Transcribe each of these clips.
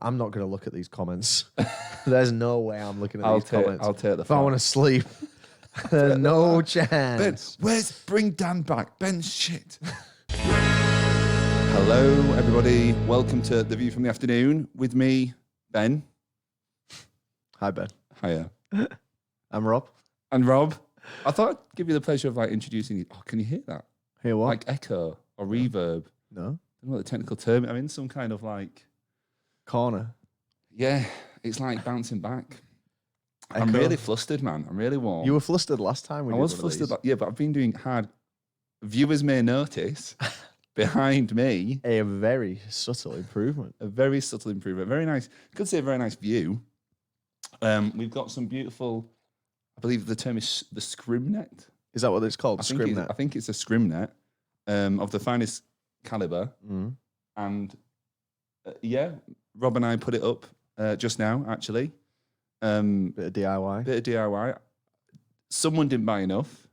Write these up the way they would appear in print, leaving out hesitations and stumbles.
I'm not going to look at these comments. There's no way I'm looking at these comments. I'll take the If I want to sleep, there's no chance. Ben, bring Dan back? Ben's shit. Hello, everybody. Welcome to The View from the Afternoon with me, Ben. Hi, Ben. Hiya. I'm Rob. And Rob. I thought I'd give you the pleasure of introducing you. Oh, can you hear that? Hear what? Like echo or reverb. No. I don't know what the technical term is. I'm in some kind of corner. Yeah, it's like bouncing back. Echo. I'm really flustered, man. I'm really warm. You were flustered last time. I was flustered. Yeah, but I've been doing hard. Viewers may notice behind me a very subtle improvement. A very subtle improvement. Very nice. Could say a very nice view. We've got some beautiful. I believe the term is the scrim net. Is that what it's called? Scrim net. I think it's a scrim net of the finest caliber. Mm. And yeah, Rob and I put it up just now. Actually, bit of DIY. Someone didn't buy enough.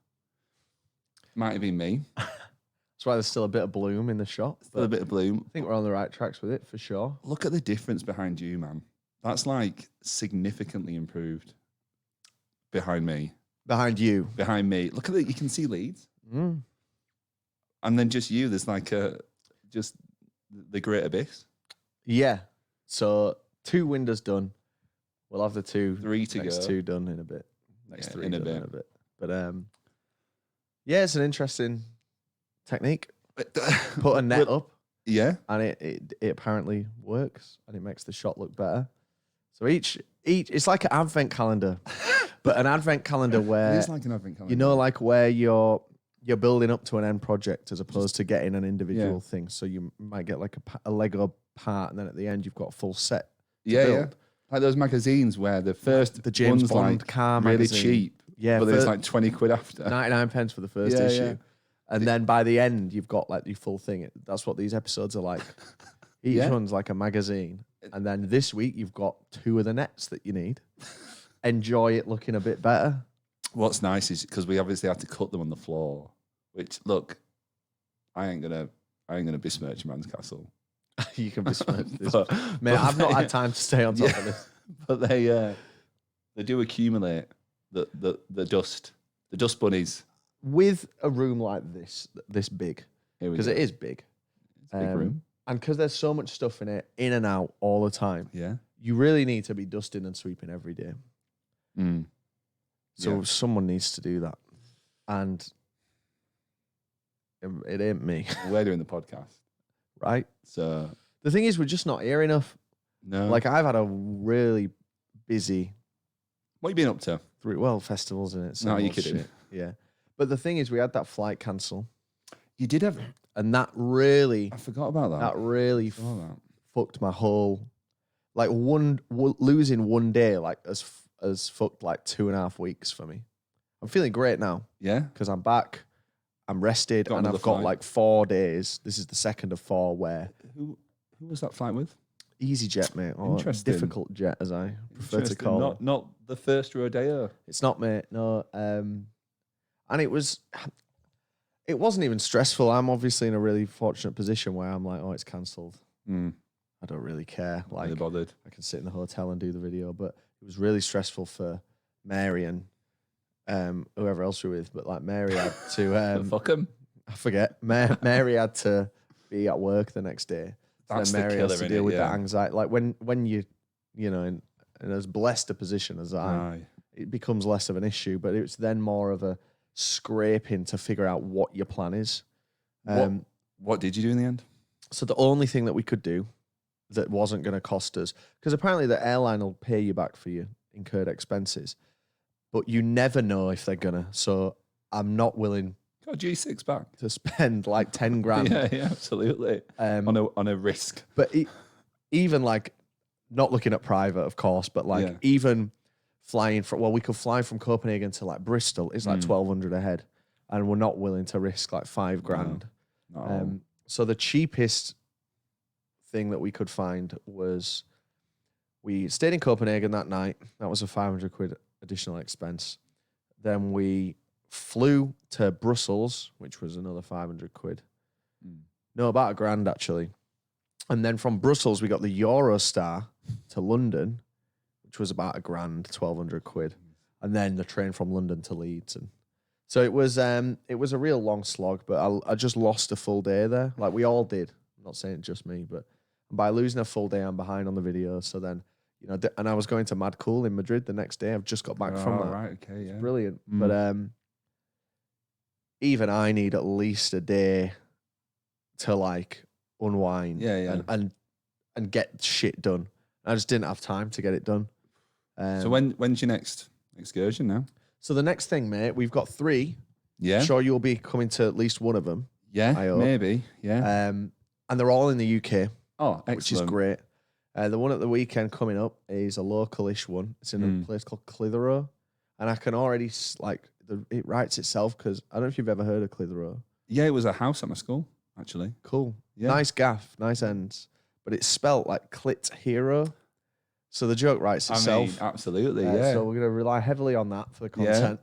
Might have been me. That's why there's still a bit of bloom in the shot. Still a bit of bloom. I think we're on the right tracks with it for sure. Look at the difference behind you, man. That's significantly improved. Behind me. Behind you. Behind me. Look at it. You can see leads. Mm. And then just you. There's just the great abyss. Yeah. So 2 windows done. We'll have the 3 to next go. 2 done in a bit. Next 3 in done a bit. in a bit. But yeah, it's an interesting technique. Put a net up. Yeah. And it apparently works and it makes the shot look better. So each it's like an advent calendar. But an advent calendar where it is like an advent calendar. You know, like where you're building up to an end project as opposed to getting an individual thing. So you might get like a Lego part, and then at the end you've got a full set. Yeah. Like those magazines where the James one's Bond car really magazine. cheap. Yeah, but it's like 20 quid after. 99 pence for the first issue. Yeah. And then by the end you've got like the full thing. That's what these episodes are like. Each one's like a magazine. And then this week you've got 2 of the nets that you need. Enjoy it looking a bit better. What's nice is because we obviously had to cut them on the floor. Which look, I ain't gonna besmirch man's castle. You can besmirch this, mate. I've not had time to stay on top of this. But they do accumulate the dust bunnies with a room like this big, because it is big. It's a big room, and because there's so much stuff in it, in and out all the time. Yeah, you really need to be dusting and sweeping every day. Mm. So someone needs to do that, and it ain't me. We're doing the podcast, right? So the thing is, we're just not here enough. No, like I've had a really busy. What have you been up to? Festivals in it. No, you're kidding. Shit. Yeah, but the thing is, we had that flight cancel. You did have, and that really. I forgot about that. That really fucked my whole. Like losing one day, like as fucked like 2.5 weeks for me. I'm feeling great now. Yeah, because I'm back, I'm rested, and I've got like 4 days. This is the second of 4 where. Who was that flight with? EasyJet, mate. Or difficult jet, as I prefer to call it. Not the first rodeo. It's not, mate. No. And it wasn't even stressful. I'm obviously in a really fortunate position where I'm like, oh, it's cancelled. I don't really care. Like, really bothered. I can sit in the hotel and do the video, but it was really stressful for Mary and whoever else we're with. But like Mary had to fuck him. I forget. Mary had to be at work the next day. That's then Mary the killer, has to deal with that anxiety. Like when you in as blessed a position as it becomes less of an issue. But it's then more of a scraping to figure out what your plan is. What did you do in the end? So the only thing that we could do that wasn't going to cost us, because apparently the airline will pay you back for your incurred expenses, but you never know if they're gonna. So I'm not willing. Got a G6 back to spend like 10 grand. yeah, absolutely. On a risk. But even like not looking at private, of course, but like even flying from we could fly from Copenhagen to like Bristol. It's like 1,200 a head, and we're not willing to risk like 5 grand. No. So the cheapest thing that we could find was we stayed in Copenhagen that night. That was a 500 quid additional expense. Then we flew to Brussels, which was another 500 quid. No, about £1,000 actually. And then from Brussels, we got the Eurostar to London, which was about £1,000, 1,200 quid, and then the train from London to Leeds, and so it was a real long slog. But I just lost a full day there, like we all did. I'm not saying just me, but by losing a full day, I'm behind on the video. So then, and I was going to Mad Cool in Madrid the next day. I've just got back from that. Right, okay, yeah, brilliant. But even I need at least a day to like unwind, and get shit done. I just didn't have time to get it done. So when's your next excursion now? So the next thing, mate, we've got 3. Yeah. I'm sure you'll be coming to at least one of them. Yeah, I hope. maybe. Yeah. And they're all in the UK. Oh, excellent. Which is great. The one at the weekend coming up is a local-ish one. It's in a place called Clitheroe. And I can already, it writes itself because I don't know if you've ever heard of Clitheroe. Yeah, it was a house at my school, actually. Cool. Yeah. Nice gaff, nice ends. But it's spelt like Clit Hero. So the joke writes itself. I mean, absolutely, yeah. So we're going to rely heavily on that for the content.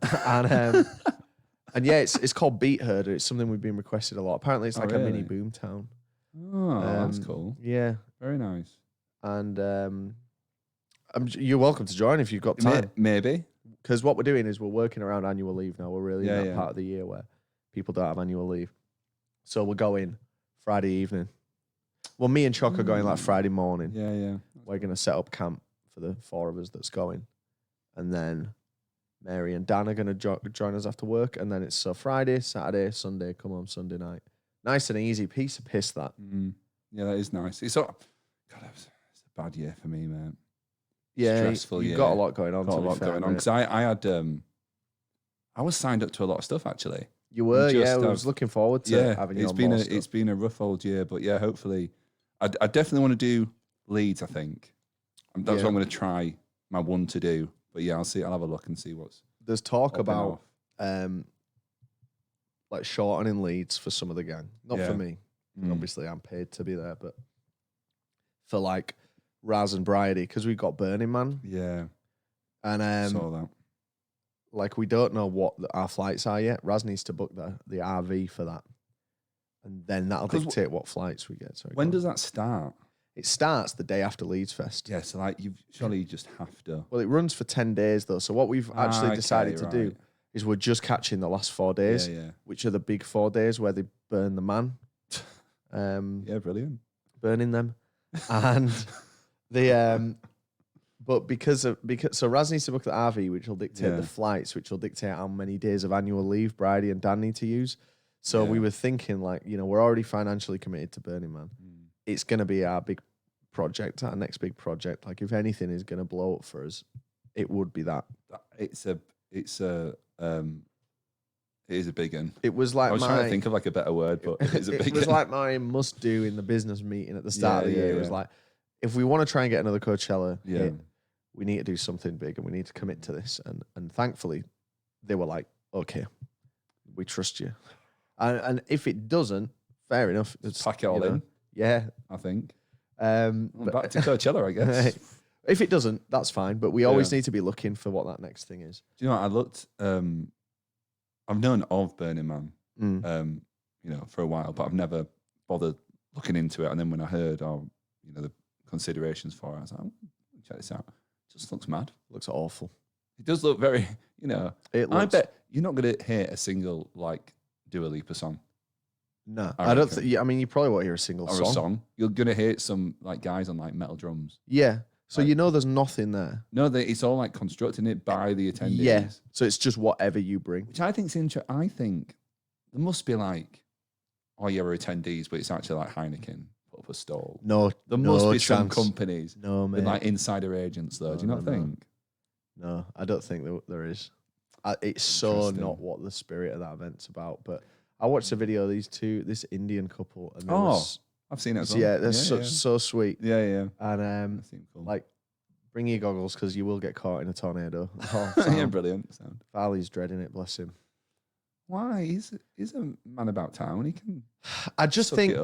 And yeah, it's called Beat Herder. It's something we've been requested a lot. Apparently, it's like a mini boom town. Oh, that's cool. Yeah. Very nice. And you're welcome to join if you've got time. Maybe. Because what we're doing is we're working around annual leave now. We're really in that part of the year where people don't have annual leave. So we're going Friday evening. Well, me and Choc are going like Friday morning. Yeah, yeah. We're going to set up camp for the 4 of us that's going. And then Mary and Dan are going to join us after work. And then it's Friday, Saturday, Sunday, come home Sunday night. Nice and easy. Piece of piss, that. Yeah, that is nice. It's a bad year for me, man. Yeah, stressful. You've got a lot going on. Got a lot going on because I was signed up to a lot of stuff actually. You were, I was looking forward to having you on more stuff. It's been a rough old year, but yeah, hopefully, I definitely want to do Leeds. I think that's what I'm going to try my one to do. But yeah, I'll see. I'll have a look and see what's. There's talk about like shortening Leeds for some of the gang, not for me. Obviously, I'm paid to be there, but for like Raz and Bridie, because we got Burning Man. Yeah, and saw that. Like we don't know what our flights are yet. Raz needs to book the RV for that, and then that'll dictate what flights we get. When does that start? It starts the day after Leeds Fest. Yeah, so like you just have to. Well, it runs for 10 days though. So what we've actually decided to do is we're just catching the last 4 days, which are the big 4 days where they burn the man. Yeah, brilliant. Burning them, and but so Raz needs to book the RV, which will dictate the flights, which will dictate how many days of annual leave Bridie and Dan need to use. So we were thinking, like, we're already financially committed to Burning Man. It's going to be our big project, our next big project. Like, if anything is going to blow up for us, it would be that. It is a big one. It was like I was trying to think of like a better word, but it is a big one. It was like my must do in the business meeting at the start of the year. It was like, if we want to try and get another Coachella hit, we need to do something big and we need to commit to this. And thankfully, they were like, okay, we trust you. And if it doesn't, fair enough. Just pack it all in. Yeah. I think. Back to Coachella, I guess. If it doesn't, that's fine. But we always need to be looking for what that next thing is. Do you know what? I looked, I've known of Burning Man, for a while, but I've never bothered looking into it. And then when I heard, the considerations for it, I was like, check this out. It just looks mad. Looks awful. It does look very, I bet you're not going to hear a single, like, Dua Lipa song. No, I don't think. I mean, you probably won't hear a single or song. A song. You're gonna hear some like guys on like metal drums. Yeah. So there's nothing there. No, it's all like constructing it by the attendees. Yeah. So it's just whatever you bring. Which I think's interesting. I think there must be like, we're attendees, but it's actually like Heineken put up a stall. No, there must be some companies. No, man. With like insider agents, though. Do you not think? No, I don't think there is. It's so not what the spirit of that event's about, but. I watched a video of this Indian couple. And I've seen it as well. Yeah, they're so sweet. Yeah, yeah. And cool. like, bring your goggles because you will get caught in a tornado. Yeah, brilliant. Farley's dreading it, bless him. Why? He's a man about town. He can. I just think,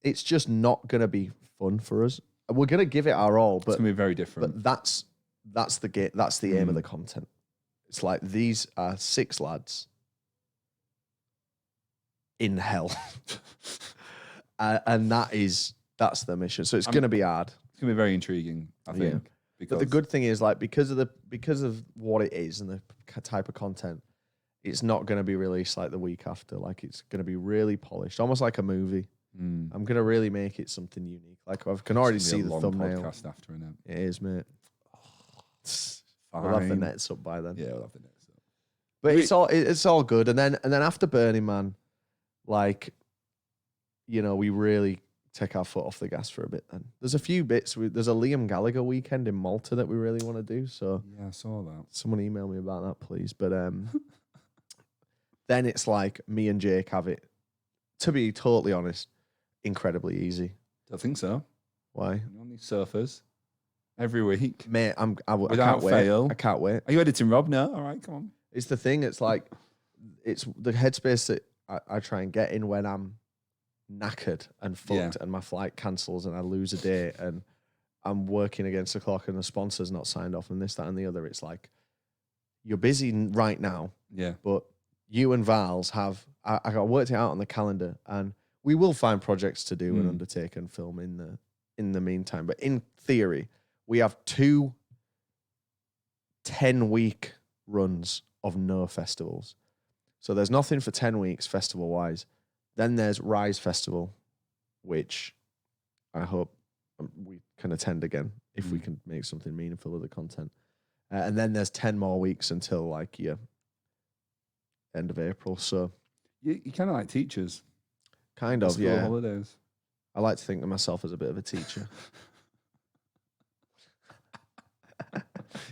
it's just not going to be fun for us. We're going to give it our all, but it's going to be very different. But that's the aim of the content. It's like, these are 6 lads in hell. And that's the mission. So it's going to be hard. It's gonna be very intriguing, I think. Yeah. Because But the good thing is, like, because of what it is and the type of content, it's not going to be released like the week after. Like, it's going to be really polished, almost like a movie. I'm going to really make it something unique. Like, I can already see the thumbnail. Podcast after, innit? It is, mate. Fine. We'll have the nets up by then. Yeah, we'll have the nets up. But it's all good. And then after Burning Man, like, you know, we really take our foot off the gas for a bit. Then there's a few bits. There's a Liam Gallagher weekend in Malta that we really want to do. So yeah, I saw that. Someone email me about that, please. But then it's like me and Jake have it. To be totally honest, incredibly easy. Don't think so. Why? You're on these surfers every week, mate. I without can't fail. wait. I can't wait. Are you editing Rob? No. All right, come on. It's the thing. It's like it's the headspace that I try and get in when I'm knackered and fucked and my flight cancels and I lose a day and I'm working against the clock and the sponsor's not signed off and this, that, and the other. It's like you're busy right now. Yeah. But you and Val's have I got worked it out on the calendar and we will find projects to do and undertake and film in the meantime. But in theory, we have 2 10-week runs of no festivals. So there's nothing for 10 weeks festival-wise. Then there's Rise Festival, which I hope we can attend again if we can make something meaningful of the content. And then there's 10 more weeks until like end of April. So you kind of like teachers. Kind of, yeah. Holidays. I like to think of myself as a bit of a teacher.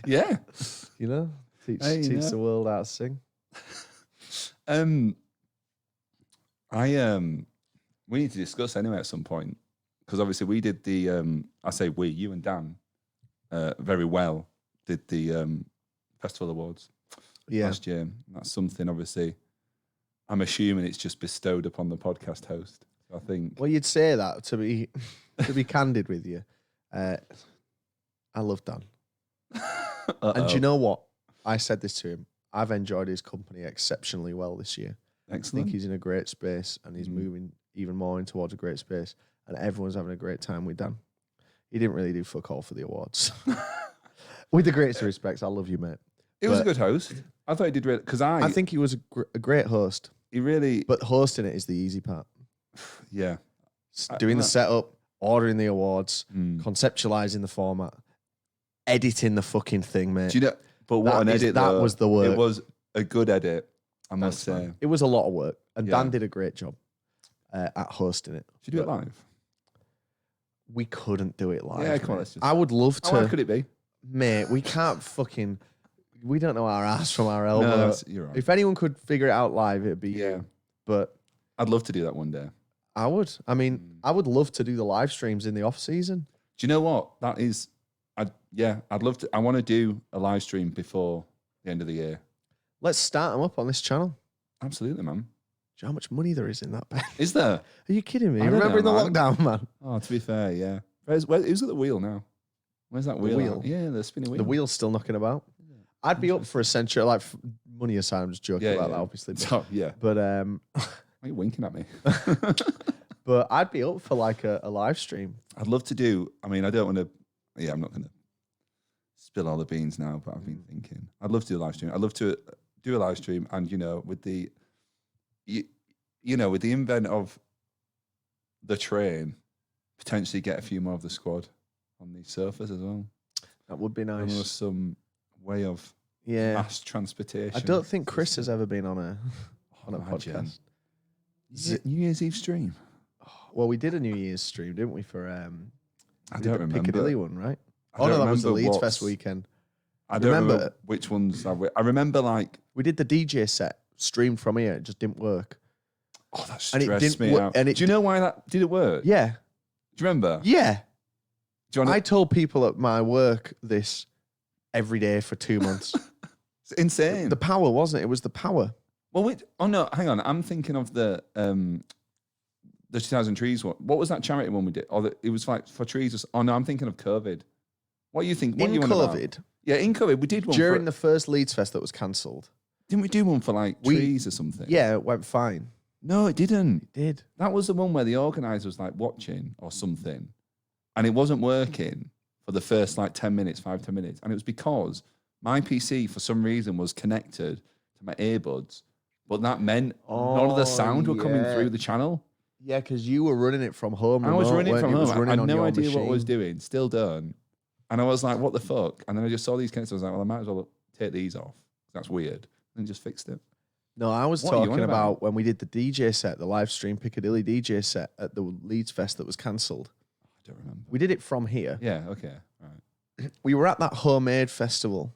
Yeah. You know? Teach the world how to sing. We need to discuss anyway at some point because obviously we did the I say we, you and Dan, very well did the festival awards last year. That's something obviously I'm assuming it's just bestowed upon the podcast host. I think. Well, you'd say that to be candid with you. I love Dan, and do you know what? I said this to him. I've enjoyed his company exceptionally well this year. Excellent. I think he's in a great space and he's moving even more in towards a great space and everyone's having a great time with Dan. He didn't really do fuck all for the awards. With the greatest respects, I love you, mate. He was a good host. I thought he did really, because I think he was a great host. He really... But hosting it is the easy part. Yeah. Doing the setup, ordering the awards, conceptualizing the format, editing the fucking thing, mate. Do you know... But what an edit, that was the work. It was a good edit, I must say. It was a lot of work. And Dan did a great job at hosting it. Should you do it live? We couldn't do it live. Yeah, come on. I would love to. How hard could it be? Mate, we can't fucking... We don't know our ass from our elbow. No, you're right. If anyone could figure it out live, it'd be you. But... I'd love to do that one day. I would. I mean, I would love to do the live streams in the off season. Do you know what? That is... I'd love to. I want to do a live stream before the end of the year. Let's start them up on this channel. Absolutely, man. Do you know how much money there is in that bed? Is there? Are you kidding me? I don't Remember know, in the lockdown, man? Oh, to be fair, yeah. Who's at the wheel now? Where's that wheel? Wheel? Yeah, the spinning wheel. The wheel's still knocking about. Yeah. I'd be up for a century, like money aside. I'm just joking about that, obviously. But, yeah. But why are you winking at me? But I'd be up for like a live stream. I'd love to do. I mean, I don't want to. Yeah, I'm not going to spill all the beans now, but I've been thinking. I'd love to do a live stream. I'd love to do a live stream, and with the, with the invent of the train, potentially get a few more of the squad on these surfers as well. That would be nice. And there was some way of mass transportation. I don't think Chris has ever been on a podcast. New Year's Eve stream. Well, we did a New Year's stream, didn't we? For I don't remember. Piccadilly one, right? Oh no, that was the Leeds Fest weekend. I don't remember which ones. I remember like we did the DJ set streamed from here. It just didn't work. Oh, that stressed me out. Do you know why that didn't work? Yeah. Do you remember? Yeah. I told people at my work this every day for 2 months. It's insane. The power, wasn't it? It was the power. Well, wait. Oh no, hang on. I'm thinking of the 2000 Trees one. What was that charity one we did? It was like for trees. Oh no, I'm thinking of COVID. What do you think? What in COVID? Yeah, in COVID, we did one during the first Leeds Fest that was cancelled. Didn't we do one for like trees or something? Yeah, it went fine. No, it didn't. It did. That was the one where the organizer was like watching or something, and it wasn't working for the first like 10 minutes, 5-10 minutes. And it was because my PC, for some reason, was connected to my earbuds, but that meant none of the sound were coming through the channel. Yeah, because you were running it from home. I was running from home. I had no idea machine. what I was doing. Still don't. And I was like, what the fuck? And then I just saw these connectors. I was like, well, I might as well take these off. That's weird. And just fixed it. No, I was talking about when we did the DJ set, the live stream Piccadilly DJ set at the Leeds Fest that was cancelled. I don't remember. We did it from here. Yeah, okay. Right. We were at that homemade festival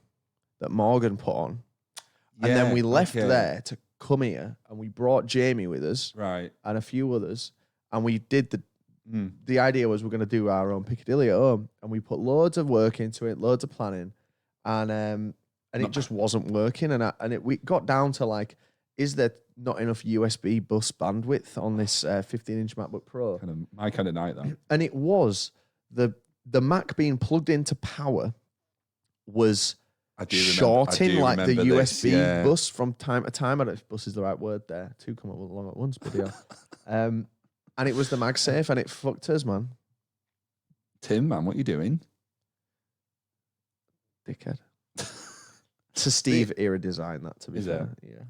that Morgan put on. And then we left there to come here, and we brought Jamie with us. Right. And a few others. And we did the idea was we're going to do our own Piccadilly at home. And we put loads of work into it, loads of planning. And it just wasn't working. And we got down to like, is there not enough USB bus bandwidth on this 15-inch MacBook Pro? My kind of night, that. And it was the Mac being plugged into power was shorting like the USB bus from time to time. I don't know if bus is the right word there. Two come up along at once, but yeah. And it was the MagSafe, and it fucked us, man. Tim, man, what are you doing? Dickhead. It's a Steve era design, that, to be fair. Yeah.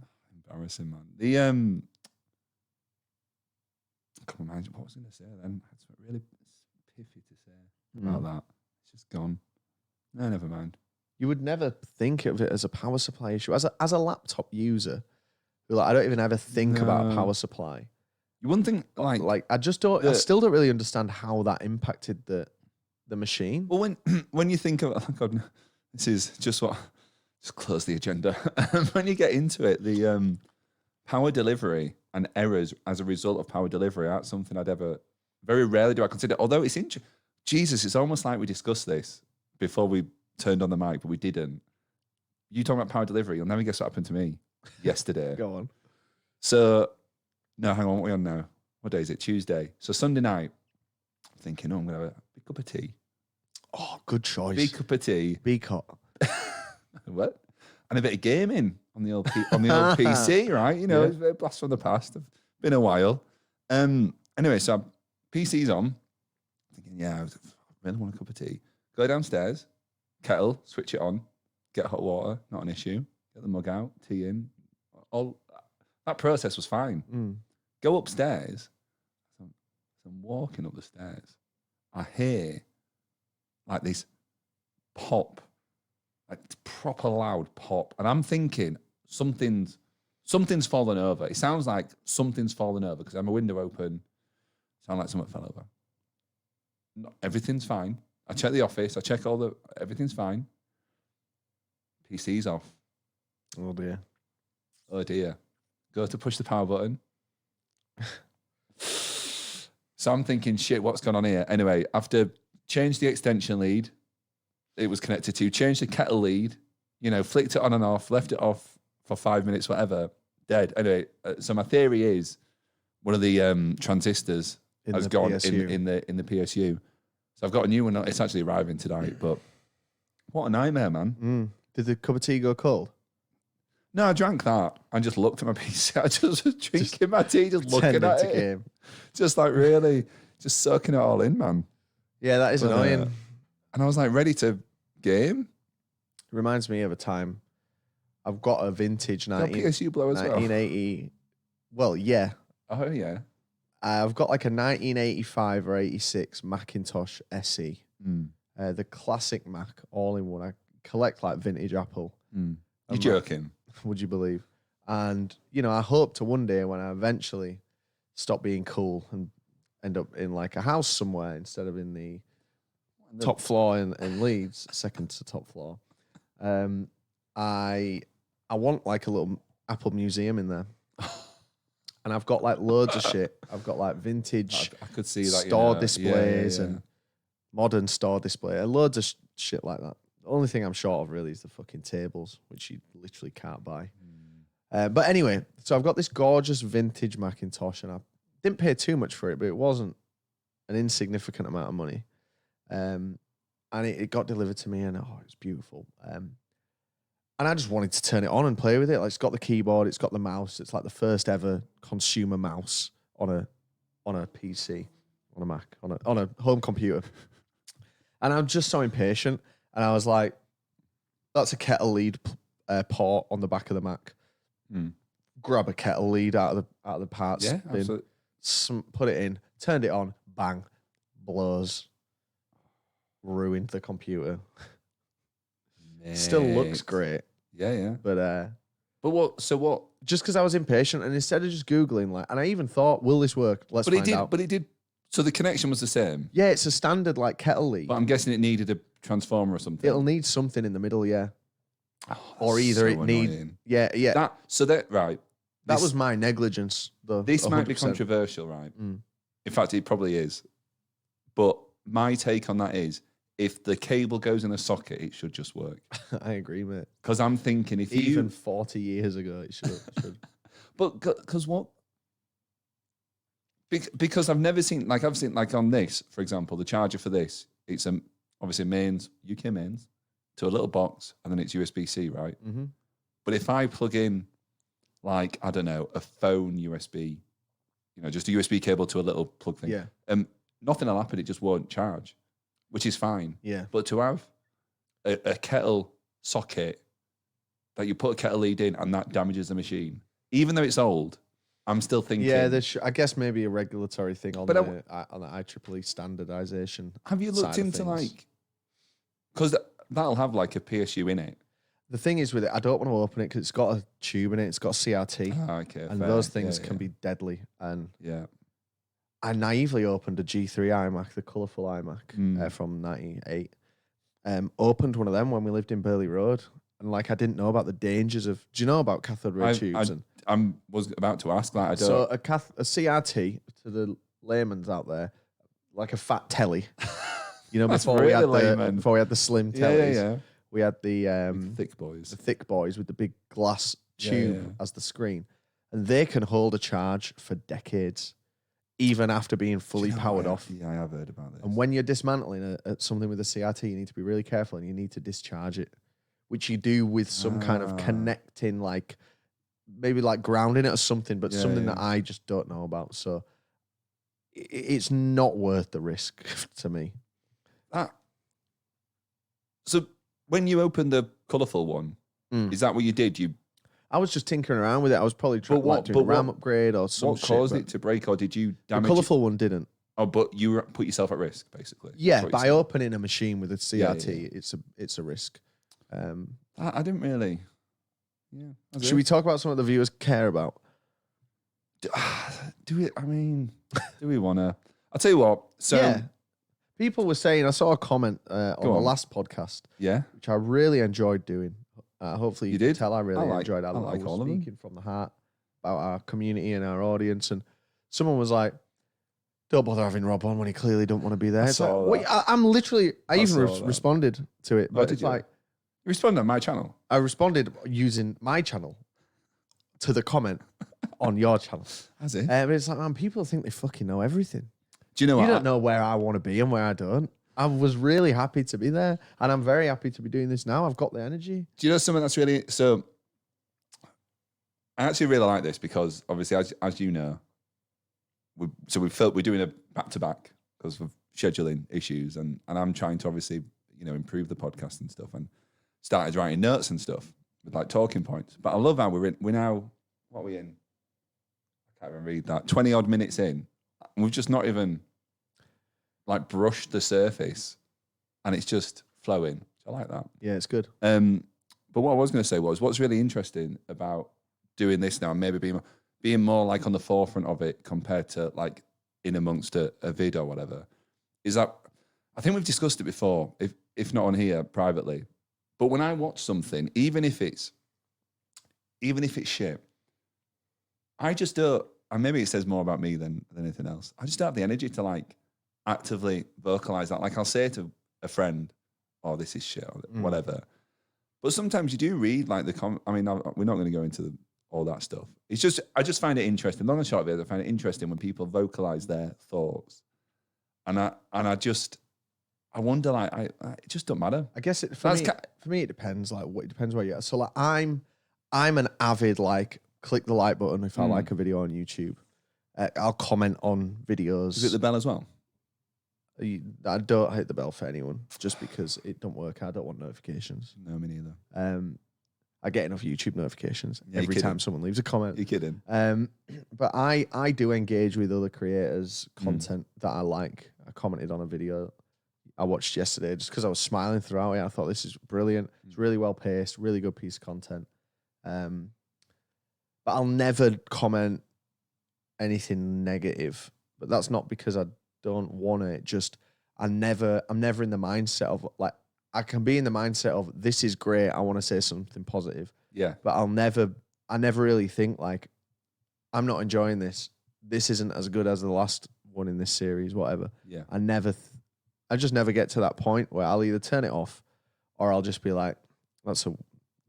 Embarrassing, man. The I can't imagine what I was going to say then. It's really piffy to say about that. It's just gone. No, never mind. You would never think of it as a power supply issue. As a laptop user, like, I don't even ever think about a power supply. You wouldn't think like I just don't. I still don't really understand how that impacted the machine. Well, when you think of, oh God, this is just close the agenda. When you get into it, the power delivery and errors as a result of power delivery aren't something I'd ever. Very rarely do I consider. Although it's Jesus, it's almost like we discussed this before we turned on the mic, but we didn't. You talking about power delivery, you'll never guess what happened to me yesterday. Go on. So, no, hang on, what are we on now? What day is it? Tuesday. So Sunday night, I'm thinking, I'm going to have a big cup of tea. Oh, good choice. Big cup of tea. Big cup. What? And a bit of gaming on the old PC, right? You know, it's a blast from the past. It's been a while. Anyway, so PC's on. Thinking, I really want a cup of tea. Go downstairs, kettle, switch it on, get hot water, not an issue. Get the mug out, tea in. All that process was fine. Go upstairs. So I'm walking up the stairs. I hear like this pop, like proper loud pop, and I'm thinking something's fallen over. It sounds like something's fallen over because I have my window open. Sound like something fell over. No, everything's fine. I check the office. I check everything's fine. PC's off. Oh dear. Oh dear. Go to push the power button. So I'm thinking, shit, what's going on here? Anyway, after change the extension lead, it was connected to, change the kettle lead, flicked it on and off, left it off for 5 minutes, whatever, dead. Anyway, so my theory is one of the transistors has gone in the PSU. So I've got a new one. It's actually arriving tonight, but what a nightmare, man. Did the cup of tea go cold? No, I drank that and just looked at my PC. I just was drinking my tea, just looking at it. Game. Just like really, just soaking it all in, man. Yeah, that is annoying. And I was like ready to game. It reminds me of a time. I've got a vintage PSU blow as 1980. Well, yeah. Oh, yeah. I've got like a 1985 or 86 Macintosh SE. The classic Mac, all in one. I collect like vintage Apple. You're joking. Would you believe? And, I hope to one day when I eventually stop being cool and end up in like a house somewhere instead of in the top floor in Leeds, second to top floor. I want like a little Apple museum in there. And I've got like loads of shit. I've got like vintage I could see that, store displays and modern store display. Loads of shit like that. The only thing I'm short of really is the fucking tables, which you literally can't buy. But anyway, so I've got this gorgeous vintage Macintosh, and I didn't pay too much for it, but it wasn't an insignificant amount of money. And it got delivered to me, and it was beautiful. And I just wanted to turn it on and play with it. Like, it's got the keyboard, it's got the mouse. It's like the first ever consumer mouse on a PC, on a Mac, on a home computer. And I'm just so impatient. And I was like, that's a kettle lead port on the back of the Mac. Grab a kettle lead out of the parts bin, absolutely. Put it in, turned it on, bang, blows, ruined the computer. Still looks great. Yeah. But what? So what? Just because I was impatient, and instead of just Googling, like, and I even thought, will this work? Let's find out. But it did. So the connection was the same. Yeah, it's a standard like kettle lead. But I'm guessing it needed a transformer or something. It'll need something in the middle, yeah. Oh, or either so it need, annoying. yeah. That was my negligence, though. This 100%. might be controversial, right? In fact, it probably is. But my take on that is, if the cable goes in a socket, it should just work. I agree, mate. Because I'm thinking if even 40 years ago, it should. But because what? Because I've never seen like on this, for example, the charger for this, it's obviously mains, UK mains, to a little box, and then it's USB-C, right? Mm-hmm. But if I plug in, like, I don't know, a phone USB, just a USB cable to a little plug thing, nothing will happen. It just won't charge, which is fine. Yeah. But to have a kettle socket that you put a kettle lead in and that damages the machine, even though it's old, I'm still thinking. Yeah, I guess maybe a regulatory thing on the IEEE standardization. Have you looked into like, because that'll have like a PSU in it. The thing is with it, I don't want to open it because it's got a tube in it. It's got CRT. Okay, and those things can be deadly. And I naively opened a G3 iMac, the colourful iMac from 98. Opened one of them when we lived in Burley Road. And like, I didn't know about the dangers of, do you know about cathode ray tubes? I was about to ask that. I don't. So a CRT, to the layman's out there, like a fat telly. Before we had the slim tellies. We had the thick boys. The thick boys with the big glass tube as the screen. And they can hold a charge for decades, even after being fully powered off. Yeah, I have heard about this. And when you're dismantling something with a CRT, you need to be really careful and you need to discharge it, which you do with some kind of connecting, like maybe like grounding it or something, but something that I just don't know about. So it's not worth the risk to me. So when you opened the colourful one, is that what you did? I was just tinkering around with it. I was probably trying to do a RAM upgrade or something. What caused it to break, or did you damage the colourful one didn't. Oh, but you put yourself at risk, basically. Yeah, by opening a machine with a CRT, it's a risk. I didn't really. Yeah. Should we talk about something the viewers care about? Do we? I mean, do we want to? I'll tell you what. So people were saying, I saw a comment on the last podcast, which I really enjoyed doing. Hopefully you did tell I really enjoyed it. I like all speaking from the heart about our community and our audience. And someone was like, don't bother having Rob on when he clearly don't want to be there. I'm literally, I even responded to it. But it's like, you responded on my channel? I responded using my channel to the comment on your channel. Has it? But it's like, man, people think they fucking know everything. Do you know what? You don't know where I want to be and where I don't. I was really happy to be there, and I'm very happy to be doing this now. I've got the energy. Do you know something that's really... So, I actually really like this because, obviously, as you know, we're doing a back-to-back because of scheduling issues, and I'm trying to, obviously, improve the podcast and stuff, and started writing notes and stuff with, like, talking points. But I love how we're now... What are we in? I can't even read that. 20-odd minutes in, and we've just not even... like brush the surface, and it's just flowing. I like that. Yeah, it's good. But what I was going to say was, what's really interesting about doing this now, and maybe being more like on the forefront of it compared to like in amongst a vid or whatever, is that I think we've discussed it before, if not on here privately. But when I watch something, even if it's shit, I just don't. And maybe it says more about me than anything else. I just don't have the energy to like actively vocalize that. Like I'll say to a friend, "Oh, this is shit," or whatever. But sometimes you do read like we're not going to go into all that stuff. It's just I just find it interesting. Long and short of it, I find it interesting when people vocalize their thoughts, and I wonder like it just don't matter. I guess for me it depends. Like it depends where you are. So like I'm an avid like click the like button if I like a video on YouTube. I'll comment on videos. Is it the bell as well? I don't hit the bell for anyone just because it don't work. I don't want notifications. No, me neither. I get enough YouTube notifications Yeah, every time someone leaves a comment. You're kidding. But I do engage with other creators' content that I like. I commented on a video I watched yesterday just because I was smiling throughout it. I thought this is brilliant. It's really well paced, really good piece of content. But I'll never comment anything negative. But that's not because I don't want it. Just I'm never in the mindset of like, I can be in the mindset of this is great. I want to say something positive. Yeah. But I never really think like, I'm not enjoying this. This isn't as good as the last one in this series, whatever. Yeah. I just never get to that point where I'll either turn it off or I'll just be like, it's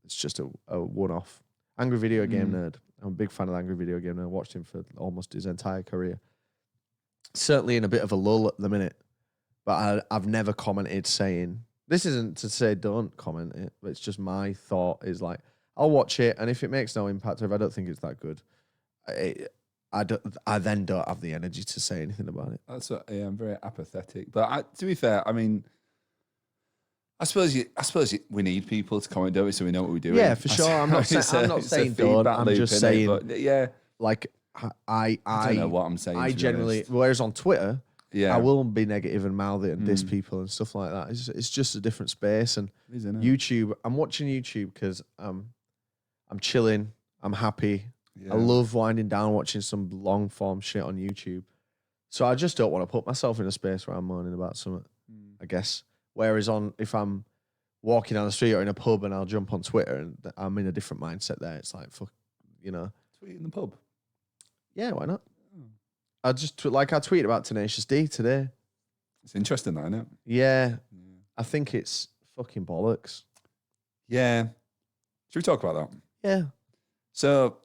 just a one-off. Angry Video Game Nerd. I'm a big fan of Angry Video Game Nerd. I watched him for almost his entire career. Certainly in a bit of a lull at the minute, but I've never commented saying, this isn't to say don't comment it, but it's just my thought is like, I'll watch it, and if it makes no impact or if I don't think it's that good, I then don't have the energy to say anything about it. I'm very apathetic. But to be fair, I mean, I suppose we need people to comment, don't we? So we know what we're doing. Yeah, for sure. I'm not saying don't. I'm just saying, but yeah, like I don't know what I'm saying. I generally, whereas on Twitter, yeah, I will be negative and mouth it and diss people and stuff like that. It's just a different space. And YouTube, I'm watching YouTube because I'm chilling. I'm happy. Yeah. I love winding down watching some long form shit on YouTube. So I just don't want to put myself in a space where I'm moaning about something, I guess. Whereas if I'm walking down the street or in a pub and I'll jump on Twitter and I'm in a different mindset there. It's like, fuck, Tweet in the pub. Yeah, why not? I tweeted about Tenacious D today. It's interesting, that, isn't it? Yeah. I think it's fucking bollocks. Yeah. Should we talk about that? Yeah. So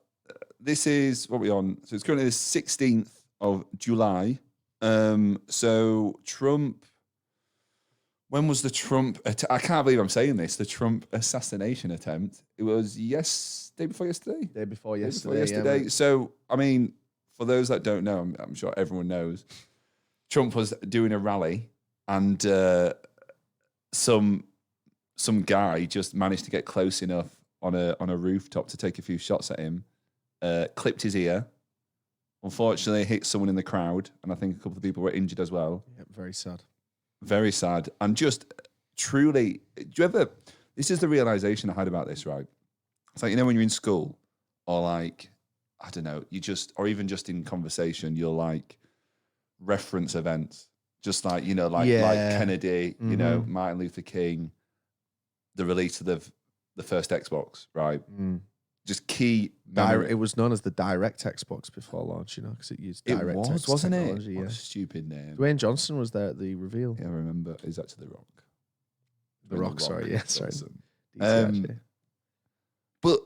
this is what we're on. So it's currently the 16th of July. So Trump, when was the Trump, I can't believe I'm saying this, the Trump assassination attempt. It was day before yesterday? Day before yesterday. Yeah, so, I mean, for those that don't know, I'm sure everyone knows, Trump was doing a rally and some guy just managed to get close enough on a rooftop to take a few shots at him, clipped his ear, unfortunately hit someone in the crowd, and I think a couple of people were injured as well. Yeah, very sad. Very sad. And just truly, this is the realization I had about this, right? It's like, when you're in school or like, I don't know, or even just in conversation, you'll like reference events, just like, like Kennedy, Martin Luther King, the release of the first Xbox, right? Just key. It was known as the Direct Xbox before launch, because it used DirectX wasn't technology. It? Yeah. What a stupid name. Dwayne Johnson was there at the reveal. Yeah, I remember. Is that to The Rock? The Rock, sorry. Yeah, sorry. But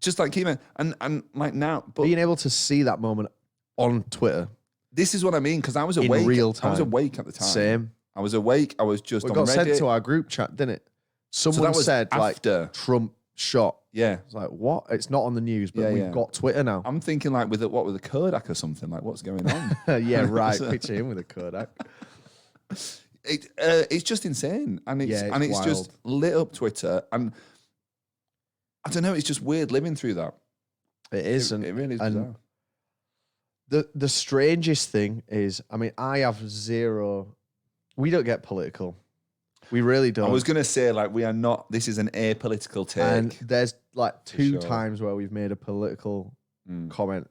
just like key man, and like now, but being able to see that moment on Twitter. This is what I mean, because I was awake. In real time. I was awake at the time. Same. I was awake. I was just. It got sent to our group chat, didn't it? Someone said after, like Trump shot. Yeah. It's like, what? It's not on the news, but we've got Twitter now. I'm thinking like with a Kodak or something. Like, what's going on? Yeah, right. Picture him with a Kodak. It's just insane, and it's just lit up Twitter, and I don't know. It's just weird living through that. It is, it really is bizarre. The strangest thing is, I mean, I have zero. We don't get political. We really don't. I was going to say, like, we are not. This is an apolitical take. And there's like two times where we've made a political comment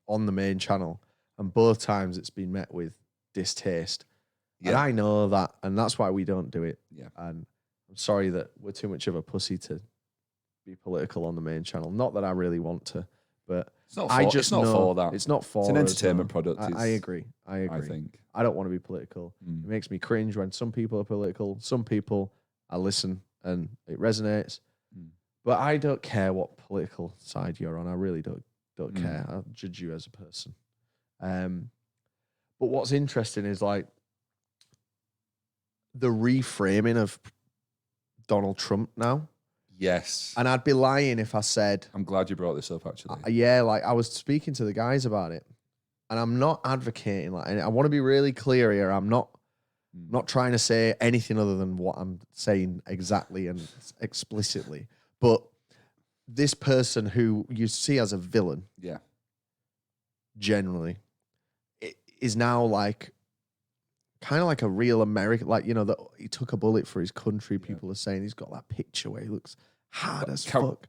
on the main channel, and both times it's been met with distaste. Yeah. And I know that, and that's why we don't do it. Yeah. And I'm sorry that we're too much of a pussy to be political on the main channel. Not that I really want to, but it's not for that. It's not for. It's an entertainment product. I agree. I think. I don't want to be political. It makes me cringe when some people are political. Some people, I listen and it resonates. But I don't care what political side you're on. I really don't care. I'll judge you as a person. But what's interesting is like the reframing of Donald Trump now. Yes. And I'd be lying if I said... I'm glad you brought this up, actually. Yeah, like I was speaking to the guys about it. and I'm not advocating, like, and I want to be really clear here. I'm not trying to say anything other than what I'm saying exactly and explicitly. But this person who you see as a villain, Yeah. generally, is now like kind of like a real American, like, you know, that he took a bullet for his country. People are saying he's got that picture where he looks hard as fuck.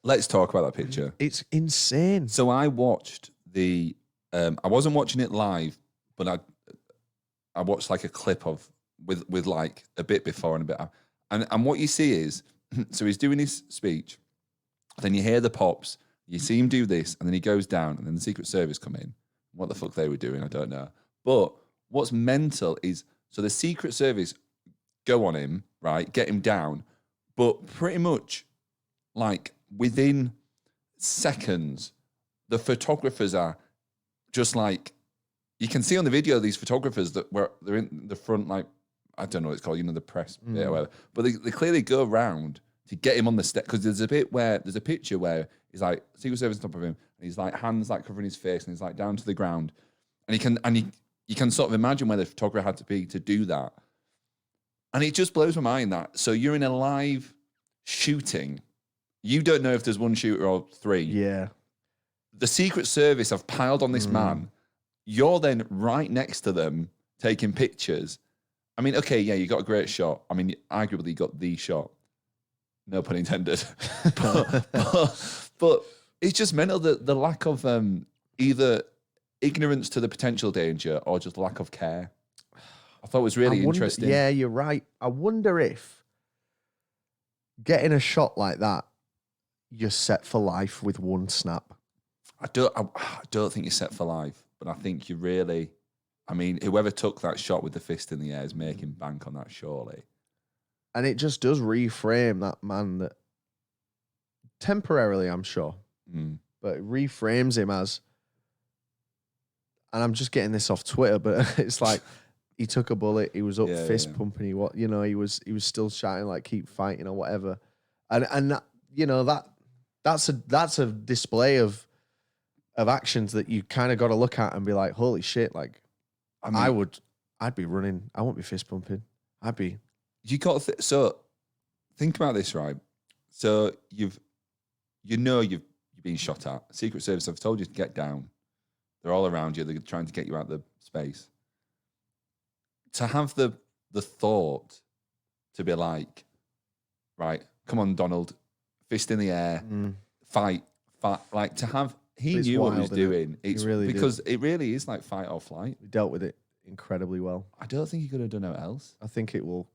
Let's talk about that picture. It's insane. So I watched the, I wasn't watching it live, but I watched like a clip of with like a bit before and a bit after. And what you see is, so he's doing his speech, then you hear the pops, you see him do this, and then he goes down, and then the Secret Service come in. What the fuck they were doing, I don't know. But what's mental is, so the Secret Service go on him, right, get him down, but pretty much like within seconds, the photographers are just like, you can see on the video these photographers that they're in the front, like, I don't know what it's called, you know, the press bit or whatever. But they clearly go around to get him on the step, because there's a picture where he's like Secret Service on top of him, and he's like hands like covering his face, and he's like down to the ground, and you can sort of imagine where the photographer had to be to do that, and it just blows my mind that so you're in a live shooting, you don't know if there's one shooter or three. Yeah, the Secret Service have piled on this man. You're then right next to them taking pictures. I mean, okay, yeah, you got a great shot. I mean, arguably you got the shot. No pun intended. but it's just mental, the lack of either ignorance to the potential danger or just lack of care. I thought it was really interesting. Yeah, you're right. I wonder if getting a shot like that, you're set for life with one snap. I don't think you're set for life, but I think you really, I mean, whoever took that shot with the fist in the air is making bank on that, surely. And it just does reframe that man, that temporarily, I'm sure, but it reframes him as, and I'm just getting this off Twitter, but it's like he took a bullet, he was up fist pumping, he was still shouting like keep fighting or whatever, and that, you know, that's a display of actions that you kind of got to look at and be like, holy shit, like, I mean, I'd be running, I won't be fist pumping, I'd be. You got so think about this, right? So you've been shot at. Secret Service have told you to get down. They're all around you. They're trying to get you out of the space. To have the thought to be like, right, come on, Donald, fist in the air, fight, like to have. He knew what he was doing. It's really because it really is like fight or flight. He dealt with it incredibly well. I don't think he could have done it else. I think it will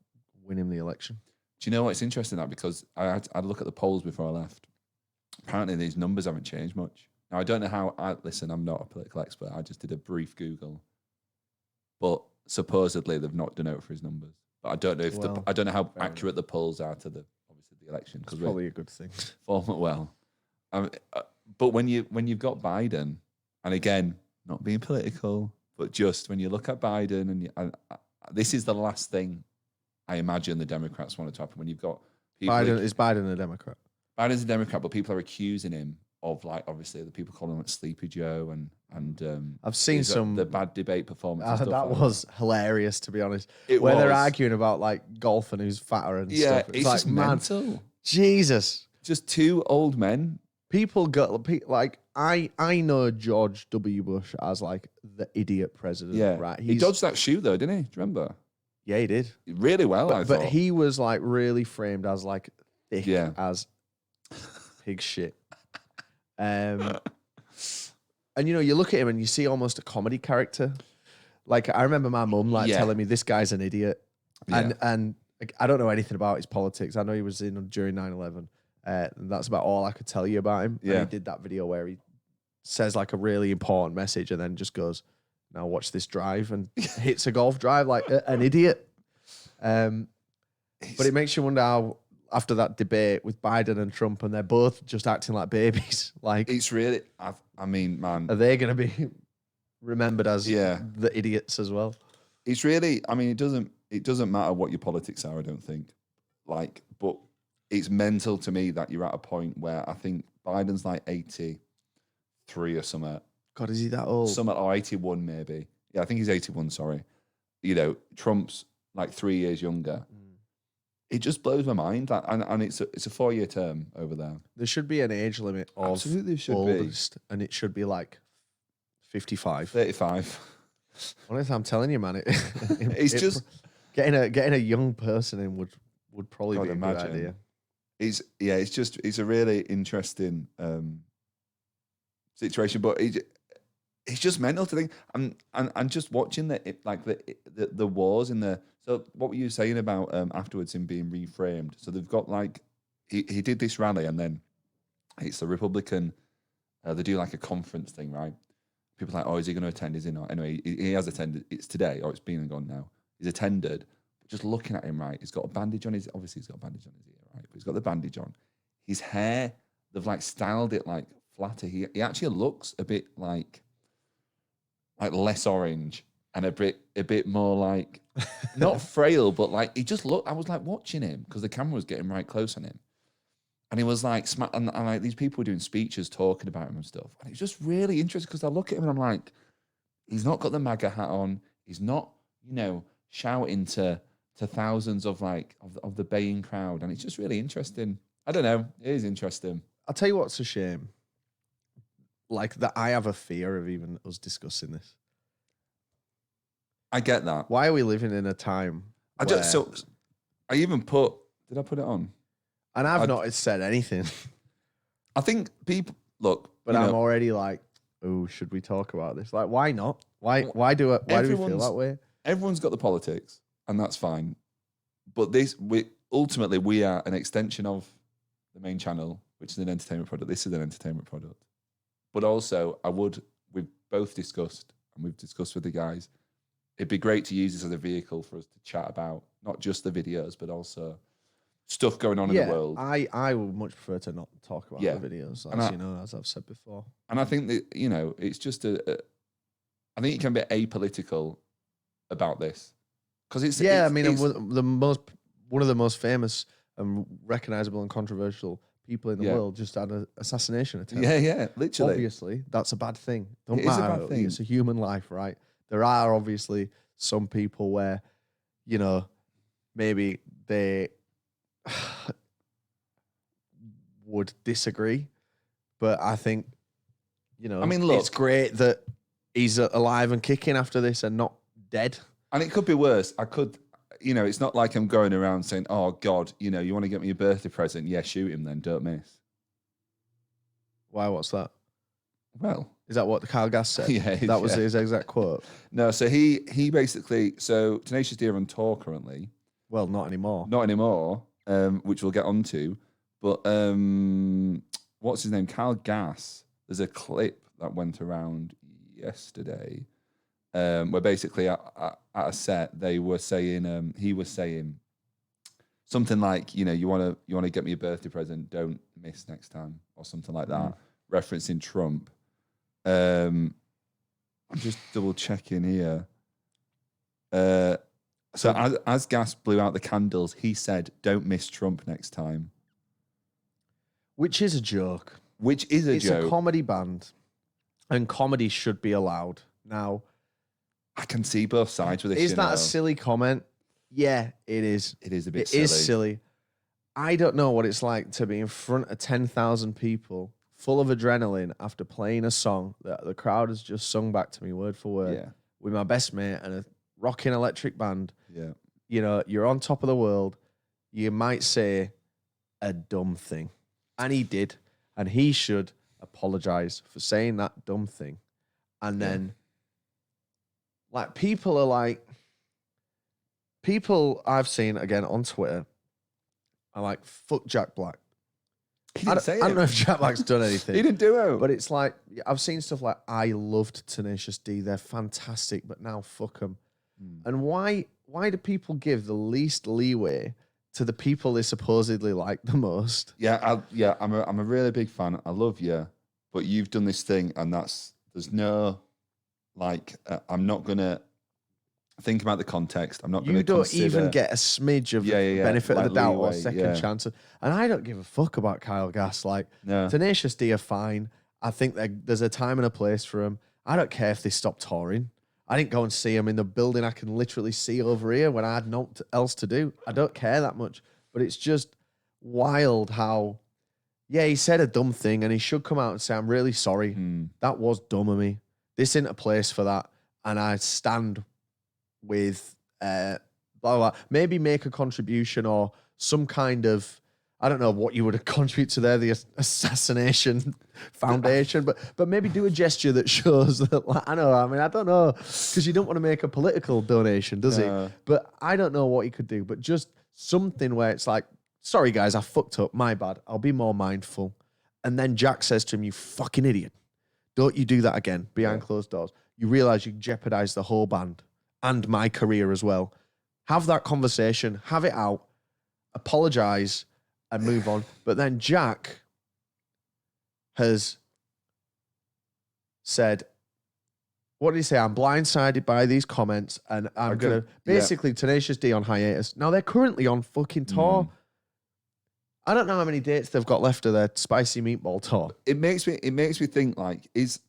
win him the election. Do you know what? It's interesting that because I had a look at the polls before I left. Apparently, these numbers haven't changed much. Now, I don't know how. Listen, I'm not a political expert. I just did a brief Google, but supposedly they've not done out for his numbers. But I don't know if I don't know how accurate the polls are to obviously the election. It's probably a good thing. Well, but when you've got Biden, and again, not being political, but just when you look at Biden, and this is the last thing I imagine the Democrats wanted to happen, when you've got people. Is Biden a Democrat? Biden's a Democrat, but people are accusing him of, like, obviously the people calling him like Sleepy Joe and I've seen some the bad debate performance. That like was hilarious, to be honest. It where was. they're arguing about like golf and who's fatter and stuff. It's like, just mental. Jesus, just two old men. People got like I know George W. Bush as like the idiot president. Yeah, right. He dodged that shoe though, didn't he? Do you remember? Yeah, he did really well. But he was like really framed as like thick as pig shit. And you know, you look at him and you see almost a comedy character. Like I remember my mum telling me this guy's an idiot, and like, I don't know anything about his politics. I know he was in during 9/11. And that's about all I could tell you about him. Yeah. And he did that video where he says like a really important message and then just goes, now watch this drive, and hits a golf drive like an idiot. But it makes you wonder how, after that debate with Biden and Trump, and they're both just acting like babies. Like, it's really, I mean, man. Are they going to be remembered as the idiots as well? It's really, I mean, it doesn't matter what your politics are, I don't think. Like, but it's mental to me that you're at a point where I think Biden's like 83 or something, God, is he that old? Something or 81 maybe. Yeah, I think he's 81. Sorry, you know, Trump's like 3 years younger. It just blows my mind, and it's a 4-year term over there. There should be an age limit of Absolutely should oldest, and it should be like 55. 35. Honestly, I'm telling you, man, It's just getting a young person in would probably be a good idea. It's a really interesting situation, but it's just mental to think. And just watching the wars in the. So what were you saying about afterwards him being reframed? So they've got like he did this rally, and then it's the Republican. They do like a conference thing, right? People are like, oh, is he going to attend? Is he not? Anyway, he has attended. It's today, or it's been and gone now. He's attended. Just looking at him, right? He's got a bandage on his. Obviously, he's got a bandage on his ear, right? But he's got the bandage on. His hair, they've like styled it like flatter. He actually looks a bit like less orange and a bit more like not frail, but like he just looked. I was like watching him because the camera was getting right close on him, and he was like and like these people were doing speeches talking about him and stuff, and it was just really interesting because I look at him and I'm like, he's not got the MAGA hat on. He's not, shouting to thousands of of the baying crowd, and it's just really interesting. I don't know, it is interesting. I'll tell you what's a shame. Like that, I have a fear of even us discussing this. I get that. Why are we living in a time? I even put. Did I put it on? And I've not said anything. I think people look, but I'm already like, oh, should we talk about this? Like, why not? Why do we feel that way? Everyone's got the politics, and that's fine. But ultimately we are an extension of the main channel, which is an entertainment product. This is an entertainment product. But also, we've both discussed, and we've discussed with the guys, it'd be great to use this as a vehicle for us to chat about, not just the videos, but also stuff going on in the world. I would much prefer to not talk about the videos, as I've said before. And I think that, it's just I think you can be apolitical about this. Because one of the most famous and recognizable and controversial people in the world just had an assassination attempt. Yeah, literally. Obviously, that's a bad thing. Don't matter. It's a bad thing. It's a human life, right? There are obviously some people where, maybe they would disagree, but I think, look, it's great that he's alive and kicking after this and not dead. And it could be worse. It's not like I'm going around saying, oh, God, you want to get me a birthday present? Yeah, shoot him then, don't miss. Why, what's that? Well, is that what Kyle Gass said? Yeah. That was his exact quote. No, so he basically, so Tenacious D are on tour currently. Well, not anymore. Not anymore, which we'll get onto. But what's his name? Kyle Gass. There's a clip that went around yesterday where basically at a set they were saying, he was saying something like, you want to get me a birthday present, don't miss next time, or something like that, referencing Trump. I'm just double checking here. So as Gas blew out the candles, he said, "Don't miss Trump next time," which is a joke. It's a comedy band, and comedy should be allowed. Now, I can see both sides with this. Is that a silly comment? Yeah, it is. It is a bit silly. It is silly. I don't know what it's like to be in front of 10,000 people, full of adrenaline, after playing a song that the crowd has just sung back to me word for word with my best mate and a rocking electric band. Yeah. You're on top of the world. You might say a dumb thing. And he did. And he should apologize for saying that dumb thing. And then, people I've seen, again, on Twitter are like, fuck Jack Black. He didn't say it. I don't know if Jack Black's done anything. He didn't do it. But it's like, I've seen stuff like, I loved Tenacious D. They're fantastic, but now fuck them. And why do people give the least leeway to the people they supposedly like the most? I'm a really big fan. I love you, but you've done this thing, and there's no, I'm not gonna think about the context. I'm not gonna. You don't even get a smidge of benefit of the doubt or second chance. And I don't give a fuck about Kyle Gass. No. Tenacious D are fine. I think there's a time and a place for them. I don't care if they stop touring. I didn't go and see them in the building I can literally see over here when I had nothing else to do. I don't care that much. But it's just wild how, yeah, he said a dumb thing and he should come out and say, I'm really sorry. That was dumb of me. This isn't a place for that. And I stand with blah, blah. Maybe make a contribution or some kind of, I don't know what you would contribute to there, the Assassination Foundation, but maybe do a gesture that shows that, like, I don't know, because you don't want to make a political donation, does he? But I don't know what he could do, but just something where it's like, sorry guys, I fucked up, my bad, I'll be more mindful. And then Jack says to him, you fucking idiot, don't you do that again behind closed doors. You realize you jeopardized the whole band and my career as well. Have that conversation, have it out, apologize, and move on. But then Jack has said, what did he say? I'm blindsided by these comments and I'm going to basically Tenacious D on hiatus. Now they're currently on fucking tour. I don't know how many dates they've got left of their spicy meatball tour. It makes me think, like, is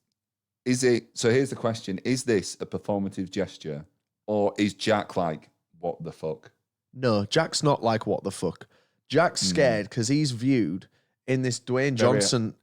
it, so here's the question, is this a performative gesture or is Jack like, what the fuck? No, Jack's not like, what the fuck. Jack's scared because he's viewed in this Dwayne Johnson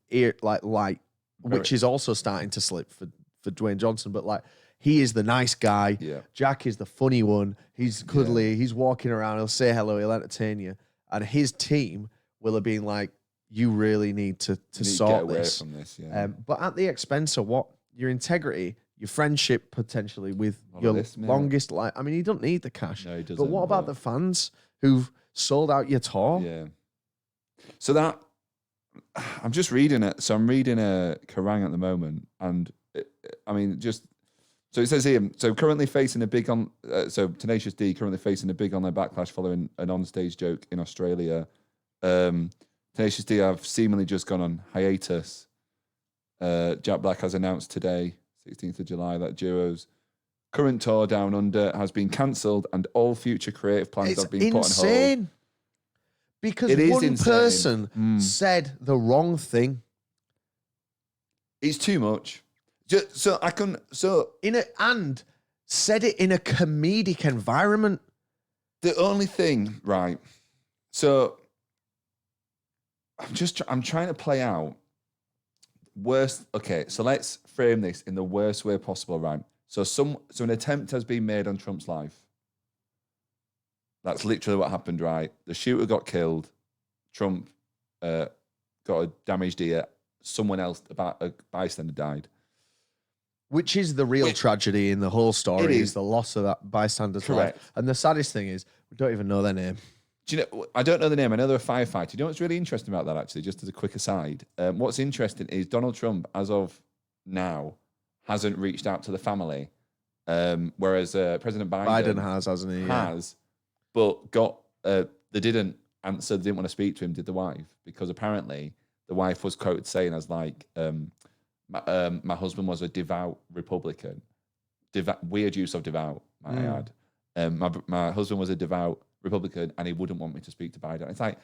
light, which is also starting to slip for Dwayne Johnson. But like, he is the nice guy. Yeah. Jack is the funny one. He's cuddly. He's walking around. He'll say hello. He'll entertain you. And his team will have been like, you really need to sort get away this. From this. But at the expense of what? Your integrity, your friendship potentially with your longest life. I mean, you don't need the cash. No, he doesn't. But what about the fans who've sold out your tour? Yeah. So that, I'm just reading it. So I'm reading a Kerrang at the moment. And I mean, just, so it says here, so currently facing a big on, so Tenacious D currently facing a big online backlash following an onstage joke in Australia. Tenacious D have seemingly just gone on hiatus. Jack Black has announced today, 16th of July, that duo's current tour Down Under has been cancelled and all future creative plans have been put on hold. Because one person said the wrong thing. It's too much. And said it in a comedic environment. The only thing, right? So I'm trying to play out worst. Okay, so let's frame this in the worst way possible, right? So an attempt has been made on Trump's life. That's literally what happened, right? The shooter got killed. Trump got a damaged ear. Someone else, about a bystander, died. Which is the real tragedy in the whole story, is the loss of that bystander's life. And the saddest thing is, we don't even know their name. Do you know? I don't know the name. I know they're a firefighter. You know what's really interesting about that, actually, just as a quick aside? What's interesting is Donald Trump, as of now, hasn't reached out to the family, whereas President Biden has, hasn't he? Has, but they didn't answer. They didn't want to speak to him. Did the wife? Because apparently the wife was quoted saying as like, "My husband was a devout Republican." Weird use of devout, might I add. My husband was a devout Republican, and he wouldn't want me to speak to Biden. It's like,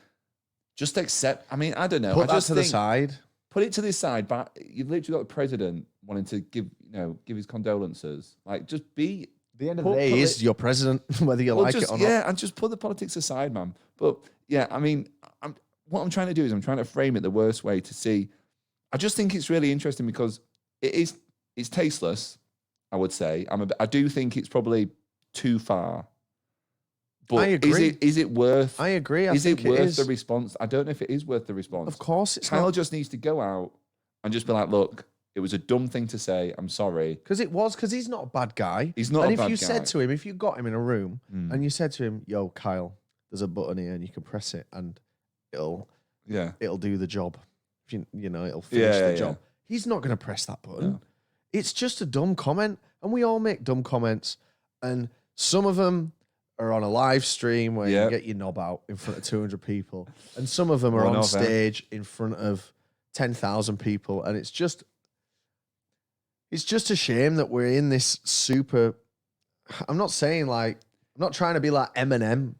just accept. I mean, I don't know. Put that to the side. Put it to the side. But you've literally got the president wanting to give his condolences. Like, just be. The end of the day, he is your president, whether you like it or not. Yeah, and just put the politics aside, man. But yeah, I mean, what I'm trying to do is I'm trying to frame it the worst way to see. I just think it's really interesting because it's tasteless, I would say. I do think it's probably too far. But I agree. Is it worth? I agree. Is it worth the response? I don't know if it is worth the response. Of course, it's Kyle not. just needs to go out and just be like, look, it was a dumb thing to say. I'm sorry. Because he's not a bad guy. He's not a bad guy. And if you said to him, if you got him in a room and you said to him, yo, Kyle, there's a button here and you can press it and it'll do the job. It'll finish the job. He's not going to press that button. No. It's just a dumb comment. And we all make dumb comments. And some of them are on a live stream where you get your knob out in front of 200 people. And some of them are on stage in front of 10,000 people. And it's just a shame that we're in this super... I'm not trying to be like Eminem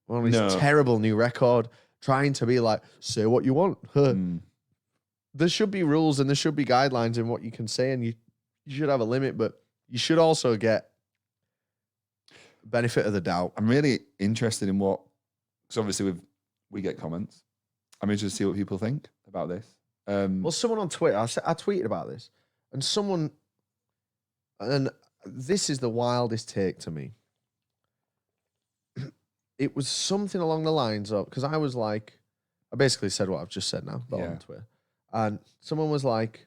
on his terrible new record, trying to be like, say what you want. there should be rules and there should be guidelines in what you can say, and you should have a limit, but you should also get benefit of the doubt. I'm really interested in what, because obviously we get comments. I'm interested to see what people think about this. Well, someone on Twitter, I tweeted about this, and this is the wildest take to me. It was something along the lines of, because I was like, I basically said what I've just said now, but on Twitter. And someone was like,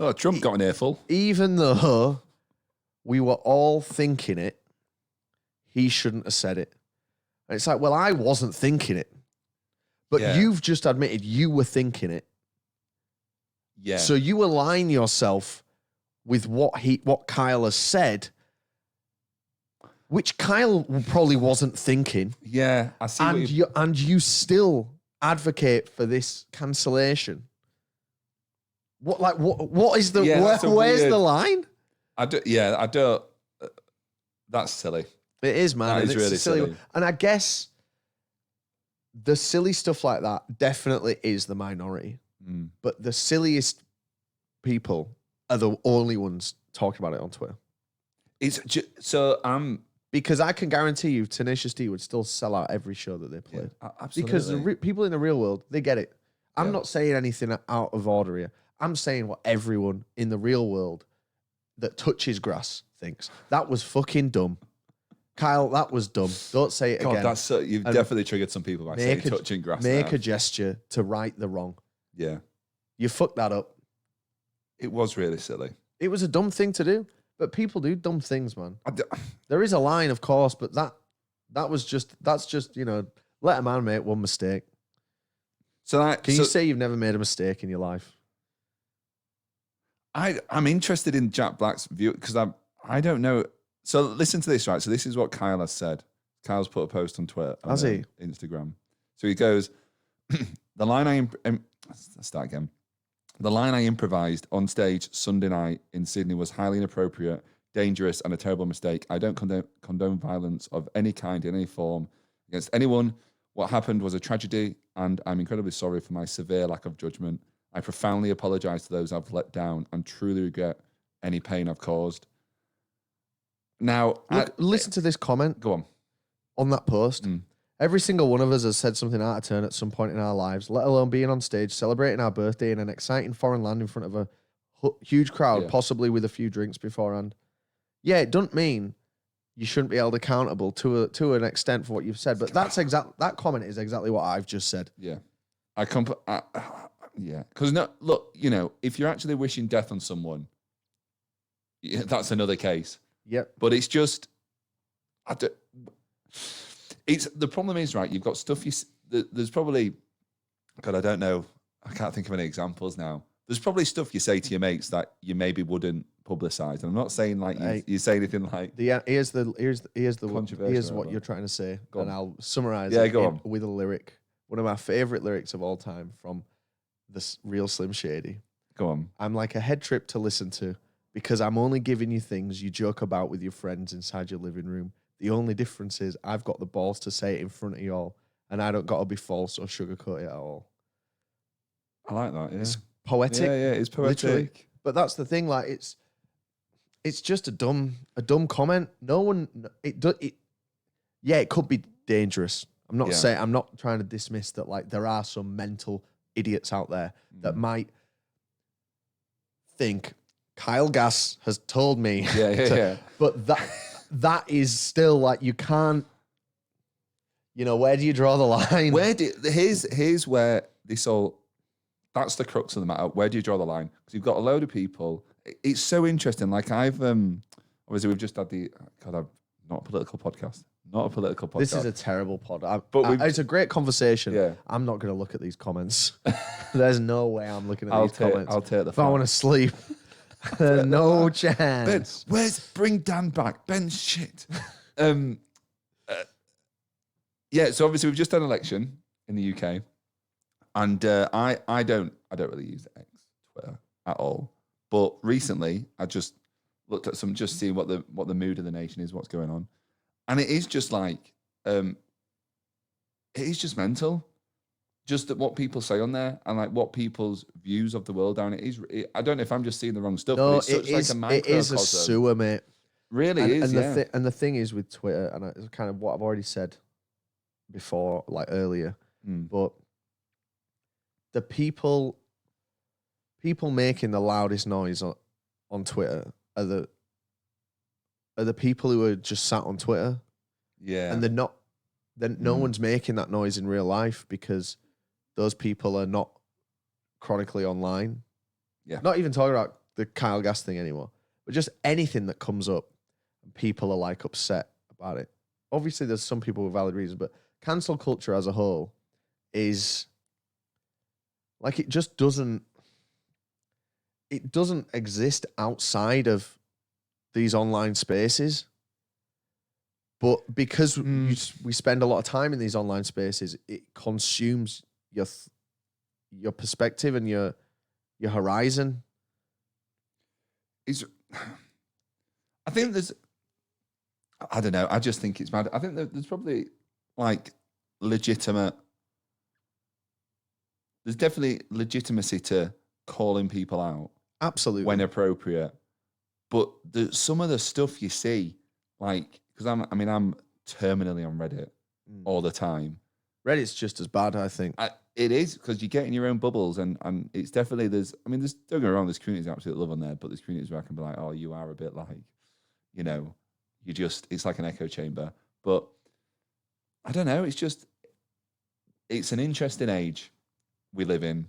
oh, Trump got an earful. Even though we were all thinking it, he shouldn't have said it. And it's like, well, I wasn't thinking it. But you've just admitted you were thinking it. Yeah. So you align yourself with what Kyle has said, which Kyle probably wasn't thinking. Yeah, I see. And you still advocate for this cancellation. What is the where's the line? I don't. That's silly. It is, man. That is really silly. And I guess the silly stuff like that definitely is the minority. But the silliest people are the only ones talking about it on Twitter. Because I can guarantee you, Tenacious D would still sell out every show that they played. Yeah, absolutely. Because the people in the real world, they get it. I'm not saying anything out of order here. I'm saying what everyone in the real world that touches grass thinks. That was fucking dumb. Kyle, that was dumb. Don't say it again. God, you've definitely triggered some people by saying touching grass. Make a gesture to right the wrong. Yeah. You fucked that up. It was really silly. It was a dumb thing to do. But people do dumb things, man. There is a line, of course, but that's just, let a man make one mistake. Can you say you've never made a mistake in your life? I'm interested in Jack Black's view because I don't know. So listen to this, right? So this is what Kyle has said. Kyle's put a post on Twitter. Has he? Instagram. So he goes, the line let's start again. The line I improvised on stage Sunday night in Sydney was highly inappropriate, dangerous, and a terrible mistake. I don't condone violence of any kind in any form against anyone. What happened was a tragedy, and I'm incredibly sorry for my severe lack of judgment. I profoundly apologize to those I've let down and truly regret any pain I've caused. Now, listen to this comment. Go on that post. Every single one of us has said something out of turn at some point in our lives, let alone being on stage, celebrating our birthday in an exciting foreign land in front of a huge crowd, possibly with a few drinks beforehand. Yeah, it doesn't mean you shouldn't be held accountable to an extent for what you've said, but that comment is exactly what I've just said. Yeah. Yeah. Because, look, if you're actually wishing death on someone, that's another case. Yep. But it's just... the problem is, right, you've got stuff there's probably, God, I don't know, I can't think of any examples now. There's probably stuff you say to your mates that you maybe wouldn't publicize. And I'm not saying like you say anything like here's what you're trying to say, and I'll summarize it with a lyric. One of my favorite lyrics of all time from the real Slim Shady. Go on. I'm like a head trip to listen to because I'm only giving you things you joke about with your friends inside your living room. The only difference is I've got the balls to say it in front of you all, and I don't got to be false or sugarcoat it at all. I like that. Yeah. It's poetic. Yeah, it's poetic. Literally. But that's the thing. Like it's just a dumb comment. No one. It could be dangerous. I'm not saying. I'm not trying to dismiss that. Like there are some mental idiots out there that might think Kyle Gass has told me. Yeah. But that is still like you can't. Where do you draw the line? Here's where this all. That's the crux of the matter. Where do you draw the line? Because you've got a load of people. It's so interesting. Like I've obviously we've just had I'm not a political podcast. Not a political podcast. This is a terrible pod. But it's a great conversation. Yeah. I'm not going to look at these comments. There's no way I'm looking at these comments. I'll take the. If I want to sleep, there's no chance. Ben, bring Dan back? Ben's shit. Yeah. So obviously we've just had an election in the UK, and I don't really use X, Twitter at all. But recently I just looked at just seeing what the mood of the nation is, what's going on. And it is just like, it is just mental. just what people say on there and like what people's views of the world are. And I don't know if I'm just seeing the wrong stuff, No, but it's such like a microcosm. It is a sewer, mate. Really is, yeah. And the thing is with Twitter, and it's kind of what I've already said before, like earlier, but the people making the loudest noise on Twitter are the people who are just sat on Twitter. Yeah. And no one's making that noise in real life because those people are not chronically online. Yeah. Not even talking about the Kyle Gass thing anymore, but just anything that comes up and people are like upset about it. Obviously, there's some people with valid reasons, but cancel culture as a whole is like it doesn't exist outside of these online spaces. But because we spend a lot of time in these online spaces, it consumes your perspective and your horizon. I think there's, I don't know. I just think it's mad. I think there's probably like there's definitely legitimacy to calling people out. Absolutely. When appropriate. But some of the stuff you see, like, because I'm terminally on Reddit all the time. Reddit's just as bad, I think. It is, because you get in your own bubbles, and it's definitely, don't get me wrong, there's communities I absolutely love on there, but there's communities where I can be like, oh, you are a bit like, it's like an echo chamber. But I don't know, it's an interesting age we live in,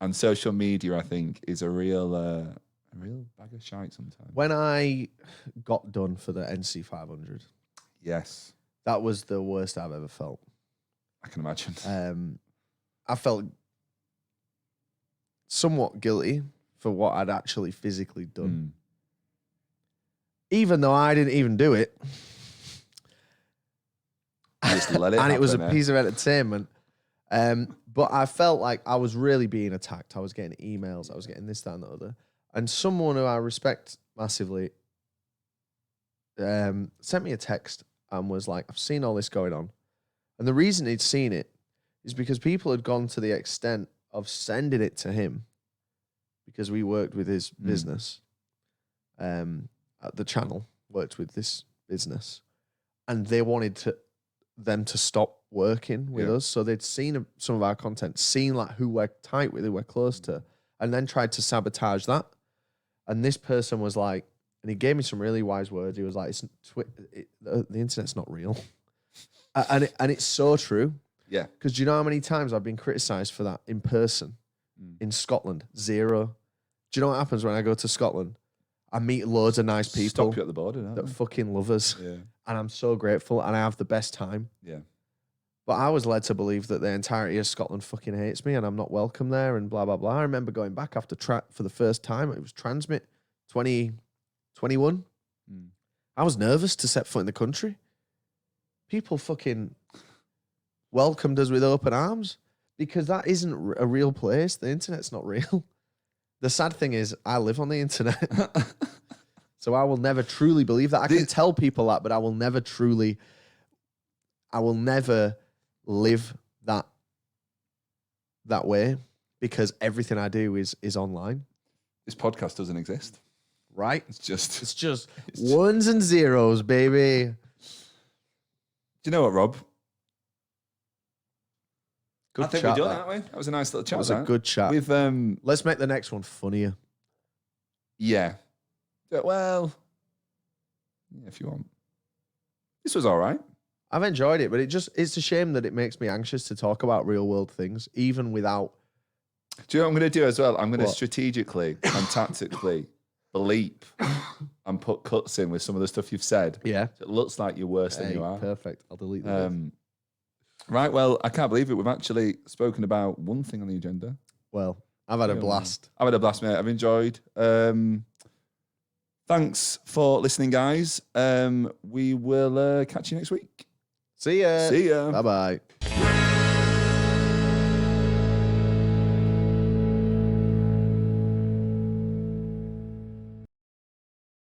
and social media, I think, is a real bag of shite sometimes. When I got done for the NC 500, yes, that was the worst I've ever felt. I can imagine. I felt somewhat guilty for what I'd actually physically done. Even though I didn't even do it. Just let it and happen, it was a piece of entertainment. But I felt like I was really being attacked. I was getting emails. I was getting this, that, and the other. And someone who I respect massively sent me a text and was like, I've seen all this going on. And the reason he'd seen it is because people had gone to the extent of sending it to him because we worked with his business at the channel, worked with this business, and they wanted them to stop working with us. So they'd seen some of our content, seen like who we're tight with, who we're close to, and then tried to sabotage that. And this person was like, and he gave me some really wise words. He was like, the internet's not real. And it's so true. Yeah. Because do you know how many times I've been criticised for that in person in Scotland? 0. Do you know what happens when I go to Scotland? I meet loads of nice people. Stop you at the border, that fucking love us. Yeah. And I'm so grateful and I have the best time. Yeah. But I was led to believe that the entirety of Scotland fucking hates me and I'm not welcome there and blah, blah, blah. I remember going back after for the first time. It was Transmit 2021. I was nervous to set foot in the country. People fucking welcomed us with open arms because that isn't a real place. The internet's not real. The sad thing is I live on the internet. So I will never truly believe that. I can tell people that, but I will never live that way because everything I do is online. This podcast doesn't exist. Right? It's just ones and zeros, baby. Do you know what, Rob? Good I think chat, we're done, aren't we? That was a nice little chat. That was a good chat. We've let's make the next one funnier. Yeah. Well, yeah, if you want. This was all right. I've enjoyed it, but it's a shame that it makes me anxious to talk about real world things, even without. Do you know what I'm going to do as well? I'm going to strategically and tactically bleep and put cuts in with some of the stuff you've said. Yeah. So it looks like you're worse than you are. Perfect. I'll delete that. Right, well, I can't believe it. We've actually spoken about one thing on the agenda. Well, I've had a blast. I've had a blast, mate. I've enjoyed. Thanks for listening, guys. We will catch you next week. See ya. See ya. Bye-bye.